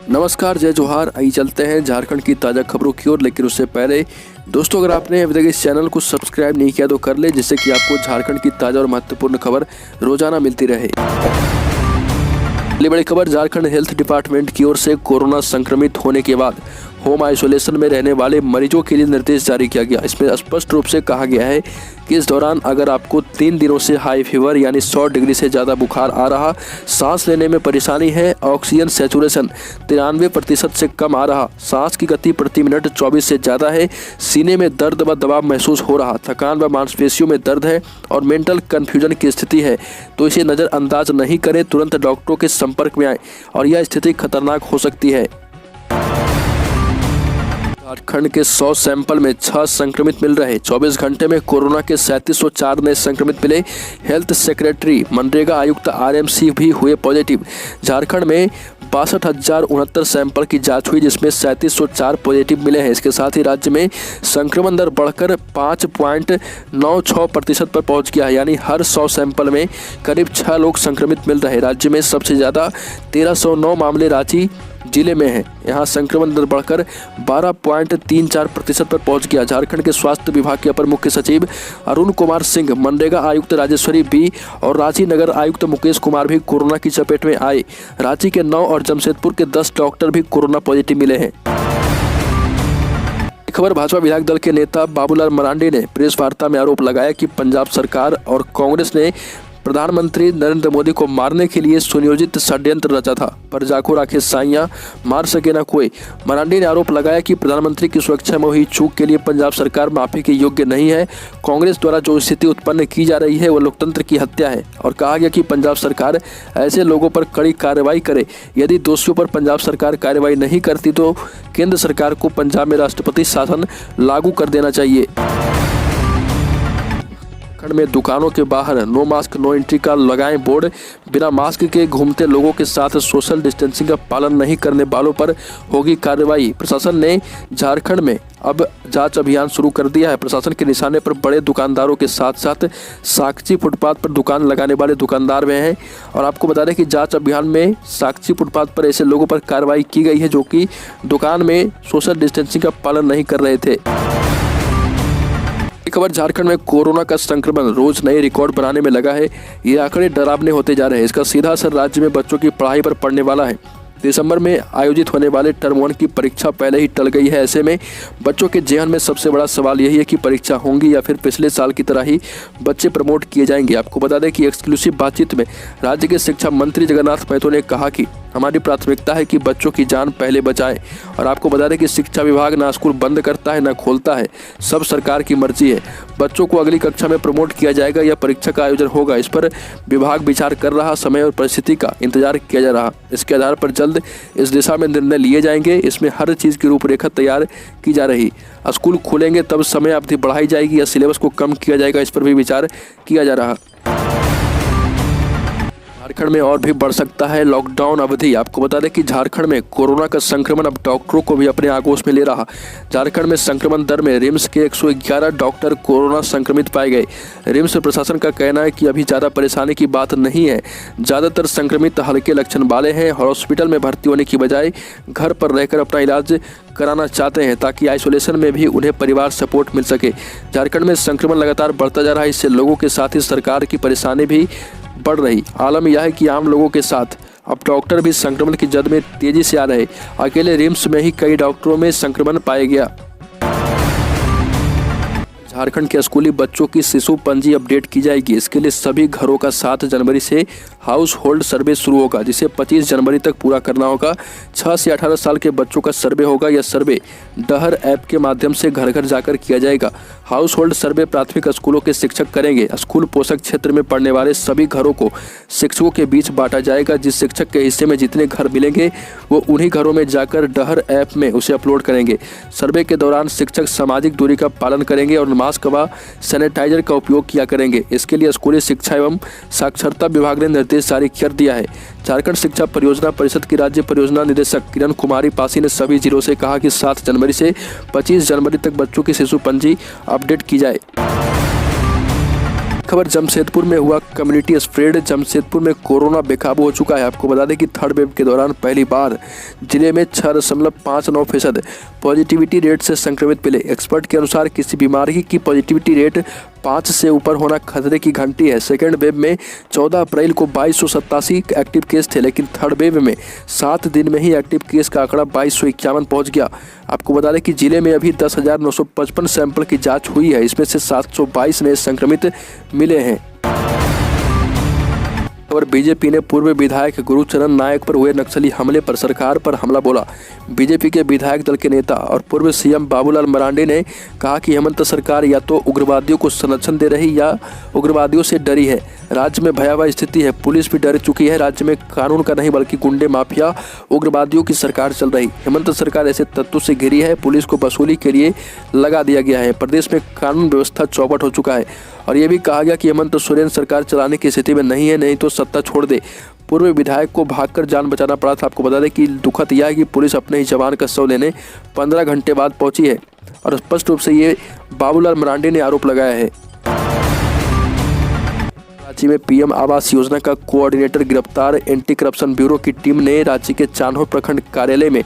नमस्कार, जय जोहार। आइए चलते हैं झारखंड की ताज़ा खबरों की ओर। लेकिन उससे पहले दोस्तों, अगर आपने अभी तक इस चैनल को सब्सक्राइब नहीं किया तो कर ले, जिससे कि आपको झारखंड की ताज़ा और महत्वपूर्ण खबर रोजाना मिलती रहे। पहली बड़ी खबर, झारखंड हेल्थ डिपार्टमेंट की ओर से कोरोना संक्रमित होने के बाद होम आइसोलेशन में रहने वाले मरीजों के लिए निर्देश जारी किया गया। इसमें स्पष्ट रूप से कहा गया है कि इस दौरान अगर आपको 3 दिनों से हाई फीवर यानी 100 डिग्री से ज़्यादा बुखार आ रहा, सांस लेने में परेशानी है, ऑक्सीजन सैचुरेशन 93% से कम आ रहा, सांस की गति प्रति मिनट 24 से ज़्यादा है, सीने में दर्द व दबाव महसूस हो रहा, थकान व मांसपेशियों में दर्द है और मेंटल कन्फ्यूजन की स्थिति है, तो इसे नज़रअंदाज नहीं करें, तुरंत डॉक्टरों के संपर्क में आए और यह स्थिति खतरनाक हो सकती है। झारखंड के 100 सैंपल में 6 संक्रमित मिल रहे। 24 घंटे में कोरोना के 3704 नए संक्रमित मिले। हेल्थ सेक्रेटरी मनरेगा आयुक्त आरएमसी भी हुए पॉजिटिव। झारखंड में 62,069 सैंपल की जांच हुई, जिसमें 3704 पॉजिटिव मिले हैं। इसके साथ ही राज्य में संक्रमण दर बढ़कर 5.96% पर पहुंच गया है, यानी हर 100 सैंपल में करीब 6 लोग संक्रमित मिल रहे। राज्य में सबसे ज़्यादा 1309 मामले रांची जिले में है। यहाँ संक्रमण दर बढ़कर 12.34% पर पहुंच गया। झारखंड के स्वास्थ्य विभाग के अपर मुख्य सचिव अरुण कुमार सिंह, मनरेगा आयुक्त राजेश्वरी बी और रांची नगर आयुक्त मुकेश कुमार भी कोरोना की चपेट में आए। रांची के 9 और जमशेदपुर के 10 डॉक्टर भी कोरोना पॉजिटिव मिले हैं। खबर, भाजपा विधायक दल के नेता बाबूलाल मरांडी ने प्रेस वार्ता में आरोप लगाया कि पंजाब सरकार और कांग्रेस ने प्रधानमंत्री नरेंद्र मोदी को मारने के लिए सुनियोजित षड्यंत्र रचा था, पर जाको राखे साइयां, मार सके न कोई। मरांडी ने आरोप लगाया कि प्रधानमंत्री की सुरक्षा में हुई चूक के लिए पंजाब सरकार माफी के योग्य नहीं है। कांग्रेस द्वारा जो स्थिति उत्पन्न की जा रही है वह लोकतंत्र की हत्या है और कहा गया कि पंजाब सरकार ऐसे लोगों पर कड़ी कार्रवाई करे। यदि दोषियों पर पंजाब सरकार कार्रवाई नहीं करती तो केंद्र सरकार को पंजाब में राष्ट्रपति शासन लागू कर देना चाहिए। झारखंड में दुकानों के बाहर नो मास्क नो एंट्री का लगाएं बोर्ड। बिना मास्क के घूमते लोगों के साथ सोशल डिस्टेंसिंग का पालन नहीं करने वालों पर होगी कार्रवाई। प्रशासन ने झारखंड में अब जांच अभियान शुरू कर दिया है। प्रशासन के निशाने पर बड़े दुकानदारों के साथ साथ साक्षी फुटपाथ पर दुकान लगाने वाले दुकानदार भी हैं। और आपको बता दें कि जांच अभियान में साक्षी फुटपाथ पर ऐसे लोगों पर कार्रवाई की गई है जो कि दुकान में सोशल डिस्टेंसिंग का पालन नहीं कर रहे थे। खबर, झारखंड में कोरोना का संक्रमण रोज नए रिकॉर्ड बनाने में लगा है। ये आंकड़े डरावने होते जा रहे हैं। इसका सीधा असर राज्य में बच्चों की पढ़ाई पर पड़ने वाला है। दिसंबर में आयोजित होने वाले टर्म 1 की परीक्षा पहले ही टल गई है। ऐसे में बच्चों के जेहन में सबसे बड़ा सवाल यही है कि परीक्षा होंगी या फिर पिछले साल की तरह ही बच्चे प्रमोट किए जाएंगे। आपको बता दें कि एक्सक्लूसिव बातचीत में राज्य के शिक्षा मंत्री जगन्नाथ महतो ने कहा कि हमारी प्राथमिकता है कि बच्चों की जान पहले बचाएं। और आपको बता दें कि शिक्षा विभाग ना स्कूल बंद करता है ना खोलता है, सब सरकार की मर्जी है। बच्चों को अगली कक्षा में प्रमोट किया जाएगा या परीक्षा का आयोजन होगा, इस पर विभाग विचार कर रहा। समय और परिस्थिति का इंतजार किया जा रहा। इसके आधार पर जल्द इस दिशा में निर्णय लिए जाएंगे। इसमें हर चीज़ की रूपरेखा तैयार की जा रही। स्कूल खुलेंगे तब समय अवधि बढ़ाई जाएगी या सिलेबस को कम किया जाएगा, इस पर भी विचार किया जा रहा। झारखंड में और भी बढ़ सकता है लॉकडाउन अवधि। आपको बता दें कि झारखंड में कोरोना का संक्रमण अब डॉक्टरों को भी अपने आगोश में ले रहा। झारखंड में संक्रमण दर में रिम्स के 111 डॉक्टर कोरोना संक्रमित पाए गए। रिम्स प्रशासन का कहना है कि अभी ज़्यादा परेशानी की बात नहीं है। ज़्यादातर संक्रमित हल्के लक्षण वाले हैं और हॉस्पिटल में भर्ती होने की बजाय घर पर रहकर अपना इलाज कराना चाहते हैं, ताकि आइसोलेशन में भी उन्हें परिवार सपोर्ट मिल सके। झारखंड में संक्रमण लगातार बढ़ता जा रहा है। इससे लोगों के साथ ही सरकार की परेशानी भी बढ़ रही। आलम यह है कि आम लोगों के साथ अब डॉक्टर भी संक्रमण की जद में तेजी से आ रहे। अकेले रिम्स में ही कई डॉक्टरों में संक्रमण पाया गया। झारखंड के स्कूली बच्चों की शिशु पंजी अपडेट की जाएगी। इसके लिए सभी घरों का 7 जनवरी से हाउस होल्ड सर्वे शुरू होगा, जिसे 25 जनवरी तक पूरा करना होगा। 6 से 18 साल के बच्चों का सर्वे होगा। यह सर्वे डहर ऐप के माध्यम से घर घर जाकर किया जाएगा। हाउस होल्ड सर्वे प्राथमिक स्कूलों के शिक्षक करेंगे। स्कूल पोषक क्षेत्र में पढ़ने वाले सभी घरों को शिक्षकों के बीच बांटा जाएगा। जिस शिक्षक के हिस्से में जितने घर मिलेंगे वो उन्हीं घरों में जाकर डहर ऐप में उसे अपलोड करेंगे। सर्वे के दौरान शिक्षक सामाजिक दूरी का पालन करेंगे और मास्क व सैनिटाइजर का उपयोग किया करेंगे। इसके लिए स्कूली शिक्षा एवं साक्षरता विभाग ने निर्देश जारी कर दिया है। झारखंड शिक्षा परियोजना परिषद की राज्य परियोजना निदेशक किरण कुमारी पासी ने सभी जिलों से कहा कि 7 जनवरी से 25 जनवरी तक बच्चों की शिशु पंजी अपडेट की जाए। खबर जमशेदपुर में हुआ कम्युनिटी स्प्रेड। जमशेदपुर में कोरोना बेकाबू हो चुका है। आपको बता दें कि थर्ड वेव के दौरान पहली बार जिले में 6.59% पॉजिटिविटी रेट से संक्रमित मिले। एक्सपर्ट के अनुसार किसी बीमारी की पॉजिटिविटी रेट 5 से ऊपर होना खतरे की घंटी है। सेकेंड वेव में 14 अप्रैल को 2287 एक्टिव केस थे, लेकिन थर्ड वेव में 7 दिन में ही एक्टिव केस का आंकड़ा 2251 पहुंच गया। आपको बता दें कि जिले में अभी 10,955 सैंपल की जांच हुई है। इसमें से 722 नए संक्रमित मिले हैं। और बीजेपी ने पूर्व विधायक गुरुचरण नायक पर हुए नक्सली हमले पर सरकार पर हमला बोला। बीजेपी के विधायक दल के नेता और पूर्व सीएम बाबूलाल मरांडी ने कहा कि हेमंत सरकार या तो उग्रवादियों को संरक्षण दे रही या उग्रवादियों से डरी है। राज्य में भयावह स्थिति है, पुलिस भी डर चुकी है। राज्य में कानून का नहीं बल्कि गुंडे माफिया उग्रवादियों की सरकार चल रही। हेमंत सरकार ऐसे तत्वों से घिरी है, पुलिस को वसूली के लिए लगा दिया गया है। प्रदेश में कानून व्यवस्था चौपट हो चुका है। और ये भी कहा गया कि हेमंत सोरेन सरकार चलाने की स्थिति में नहीं है, नहीं तो सत्ता छोड़ दे। पूर्व विधायक को भागकर जान बचाना पड़ा था। आपको बता दें कि दुखद यह है कि पुलिस अपने ही जवान का शव लेने 15 घंटे बाद पहुंची है और स्पष्ट रूप से ये बाबूलाल मरांडी ने आरोप लगाया है। रांची में पीएम आवास योजना का कोऑर्डिनेटर गिरफ्तार। एंटी करप्शन ब्यूरो की टीम ने रांची के चान्हो प्रखंड कार्यालय में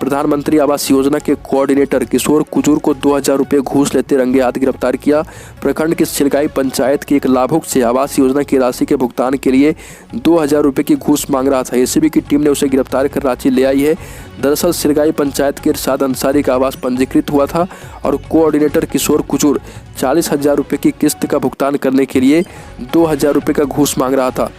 प्रधानमंत्री आवास योजना के कोऑर्डिनेटर किशोर कुजूर को 2000 रुपये घूस लेते रंगे हाथ गिरफ्तार किया। प्रखंड की सिरगाई पंचायत के एक लाभुक से आवास योजना की राशि के भुगतान के लिए 2000 रुपये की घूस मांग रहा था। एसीबी की टीम ने उसे गिरफ्तार कर रांची ले आई है। दरअसल सिरगाई पंचायत के इरशाद अंसारी का आवास पंजीकृत हुआ था और कोऑर्डिनेटर किशोर कुजूर 40,000 रुपये की किस्त का भुगतान करने के लिए 2000 रुपये का घूस मांग रहा था।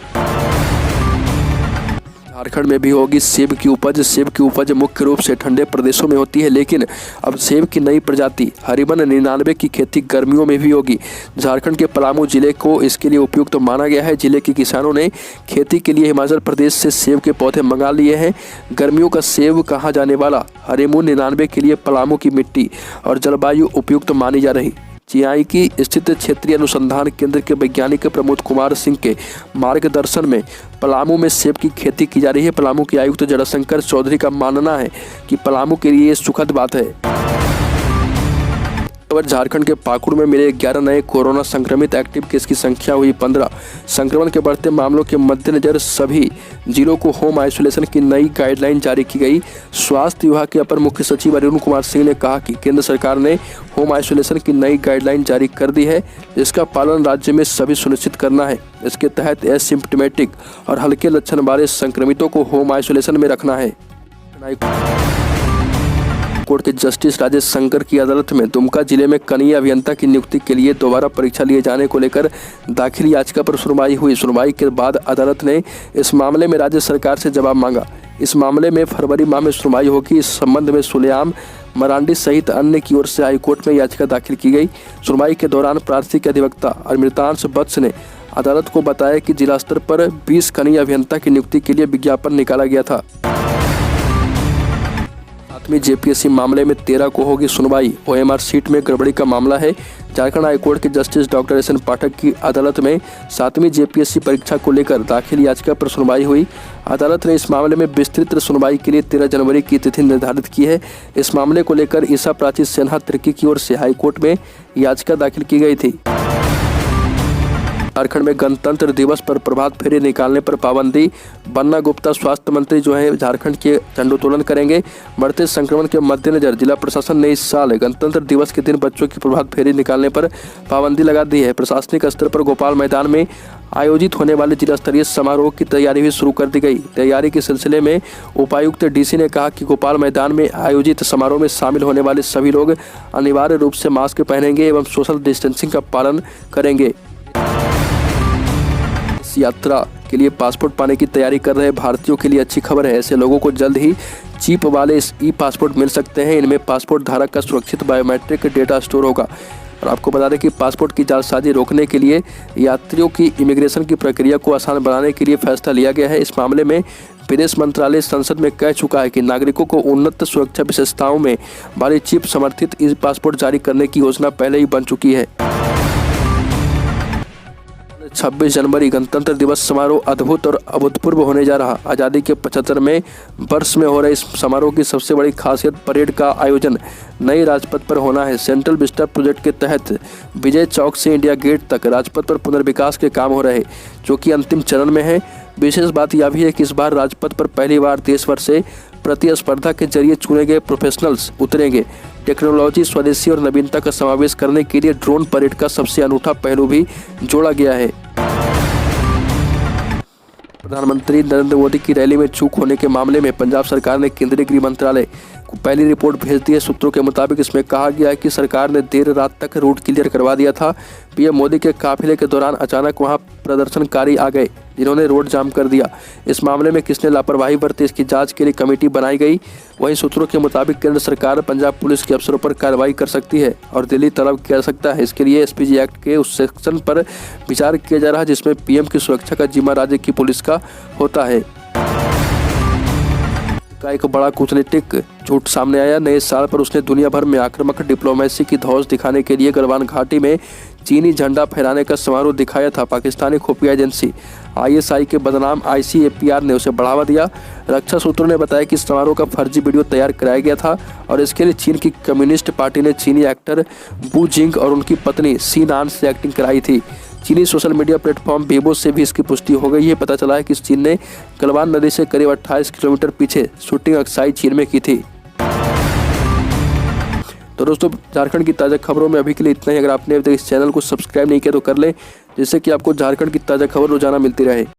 झारखंड में भी होगी सेब की उपज। सेब की उपज मुख्य रूप से ठंडे प्रदेशों में होती है, लेकिन अब सेब की नई प्रजाति हरिबन 99 की खेती गर्मियों में भी होगी। झारखंड के पलामू जिले को इसके लिए उपयुक्त माना गया है। जिले के किसानों ने खेती के लिए हिमाचल प्रदेश से सेब के पौधे मंगा लिए हैं। गर्मियों का सेब कहा जाने वाला हरिबन 99 के लिए पलामू की मिट्टी और जलवायु उपयुक्त मानी जा रही। चियाई की स्थित क्षेत्रीय अनुसंधान केंद्र के वैज्ञानिक प्रमोद कुमार सिंह के मार्गदर्शन में पलामू में सेब की खेती की जा रही है। पलामू के आयुक्त जड़ाशंकर चौधरी का मानना है कि पलामू के लिए सुखद बात है। झारखंड के पाकुड़ में मिले 11 नए कोरोना संक्रमित। एक्टिव केस की संख्या हुई 15। संक्रमण के बढ़ते मामलों के मद्देनजर सभी जिलों को होम आइसोलेशन की नई गाइडलाइन जारी की गई। स्वास्थ्य विभाग के अपर मुख्य सचिव अरुण कुमार सिंह ने कहा कि केंद्र सरकार ने होम आइसोलेशन की नई गाइडलाइन जारी कर दी है, जिसका पालन राज्य में सभी सुनिश्चित करना है। इसके तहत एसिम्प्टोमेटिक और हल्के लक्षण वाले संक्रमितों को होम आइसोलेशन में रखना है। कोर्ट के जस्टिस राजेश शंकर की अदालत में दुमका जिले में कनीय अभियंता की नियुक्ति के लिए दोबारा परीक्षा लिए जाने को लेकर दाखिल याचिका पर सुनवाई हुई। सुनवाई के बाद अदालत ने इस मामले में राज्य सरकार से जवाब मांगा। इस मामले में फरवरी माह में सुनवाई होगी। इस संबंध में सुलेयाम मरांडी सहित अन्य की ओर से हाईकोर्ट में याचिका दाखिल की गई। सुनवाई के दौरान प्रार्थी के अधिवक्ता अमृतांश वत्स ने अदालत को बताया कि जिला स्तर पर 20 कनीय अभियंता की नियुक्ति के लिए विज्ञापन निकाला गया था। जेपीएससी मामले में 13 को होगी सुनवाई। ओएमआर सीट में गड़बड़ी का मामला है। झारखंड हाईकोर्ट के जस्टिस डॉक्टर एस एन पाठक की अदालत में 7वीं जेपीएससी परीक्षा को लेकर दाखिल याचिका पर सुनवाई हुई। अदालत ने इस मामले में विस्तृत सुनवाई के लिए 13 जनवरी की तिथि निर्धारित की है। इस मामले को लेकर ईसा प्राची सिन्हा तिर्की की ओर से हाईकोर्ट में याचिका दाखिल की गई थी। झारखंड में गणतंत्र दिवस पर प्रभात फेरी निकालने पर पाबंदी। बन्ना गुप्ता स्वास्थ्य मंत्री जो है झारखंड के झंडोत्तोलन करेंगे। बढ़ते संक्रमण के मद्देनजर जिला प्रशासन ने इस साल गणतंत्र दिवस के दिन बच्चों की प्रभात फेरी निकालने पर पाबंदी लगा दी है। प्रशासनिक स्तर पर गोपाल मैदान में आयोजित होने वाले जिला स्तरीय समारोह की तैयारी भी शुरू कर दी गई। तैयारी के सिलसिले में उपायुक्त डीसी ने कहा कि गोपाल मैदान में आयोजित समारोह में शामिल होने वाले सभी लोग अनिवार्य रूप से मास्क पहनेंगे एवं सोशल डिस्टेंसिंग का पालन करेंगे। यात्रा के लिए पासपोर्ट पाने की तैयारी कर रहे भारतीयों के लिए अच्छी खबर है। ऐसे लोगों को जल्द ही चिप वाले ई पासपोर्ट मिल सकते हैं। इनमें पासपोर्ट धारक का सुरक्षित बायोमेट्रिक डेटा स्टोर होगा। और आपको बता दें कि पासपोर्ट की जालसाजी रोकने के लिए यात्रियों की इमिग्रेशन की प्रक्रिया को आसान बनाने के लिए फैसला लिया गया है। इस मामले में विदेश मंत्रालय संसद में कह चुका है कि नागरिकों को उन्नत सुरक्षा विशेषताओं में वाली चिप समर्थित ई पासपोर्ट जारी करने की योजना पहले ही बन चुकी है। 26 जनवरी गणतंत्र दिवस समारोह अद्भुत और अभूतपूर्व होने जा रहा। आज़ादी के 75वें वर्ष में हो रहे इस समारोह की सबसे बड़ी खासियत परेड का आयोजन नई राजपथ पर होना है। सेंट्रल विस्टा प्रोजेक्ट के तहत विजय चौक से इंडिया गेट तक राजपथ पर पुनर्विकास के काम हो रहे, जो कि अंतिम चरण में है। विशेष बात यह भी है कि इस बार राजपथ पर पहली बार देश भर से प्रतिस्पर्धा के जरिए चुने गए प्रोफेशनल्स उतरेंगे। टेक्नोलॉजी, स्वदेशी और नवीनता का समावेश करने के लिए ड्रोन परेड का सबसे अनूठा पहलू भी जोड़ा गया है। प्रधानमंत्री नरेंद्र मोदी की रैली में चूक होने के मामले में पंजाब सरकार ने केंद्रीय गृह मंत्रालय को पहली रिपोर्ट भेज दी है। सूत्रों के मुताबिक इसमें कहा गया है कि सरकार ने देर रात तक रूट क्लियर करवा दिया था। पीएम मोदी के काफिले के दौरान अचानक वहां प्रदर्शनकारी आ गए, जिन्होंने रोड जाम कर दिया। इस मामले में किसने लापरवाही बरती, इसकी जांच के लिए कमेटी बनाई गई। वहीं सूत्रों के मुताबिक केंद्र सरकार पंजाब पुलिस के अफसरों पर कार्रवाई कर सकती है और दिल्ली तलब कर सकता है। इसके लिए एसपीजी एक्ट के उस सेक्शन पर विचार किया जा रहा है जिसमें पीएम की सुरक्षा का जिम्मा राज्य की पुलिस का होता है। का एक बड़ा कूटनीतिक झूठ सामने आया। नए साल पर उसने दुनिया भर में आक्रामक डिप्लोमेसी की धौंस दिखाने के लिए गलवान घाटी में चीनी झंडा फहराने का समारोह दिखाया था। पाकिस्तानी खुफिया एजेंसी आईएसआई के बदनाम आईसीएपीआर ने उसे बढ़ावा दिया। रक्षा सूत्रों ने बताया कि इस समारोह का फर्जी वीडियो तैयार कराया गया था और इसके लिए चीन की कम्युनिस्ट पार्टी ने चीनी एक्टर बू जिंग और उनकी पत्नी सी नान से एक्टिंग कराई थी। चीनी सोशल मीडिया प्लेटफॉर्म वेबो से भी इसकी पुष्टि हो गई है। पता चला है कि चीन ने गलवान नदी से करीब 28 किलोमीटर पीछे शूटिंग अक्साई चीन में की थी। तो दोस्तों, झारखंड की ताज़ा खबरों में अभी के लिए इतना ही। अगर आपने अभी तक इस चैनल को सब्सक्राइब नहीं किया तो कर लें, जिससे कि आपको झारखंड की ताज़ा खबर रोजाना मिलती रहे।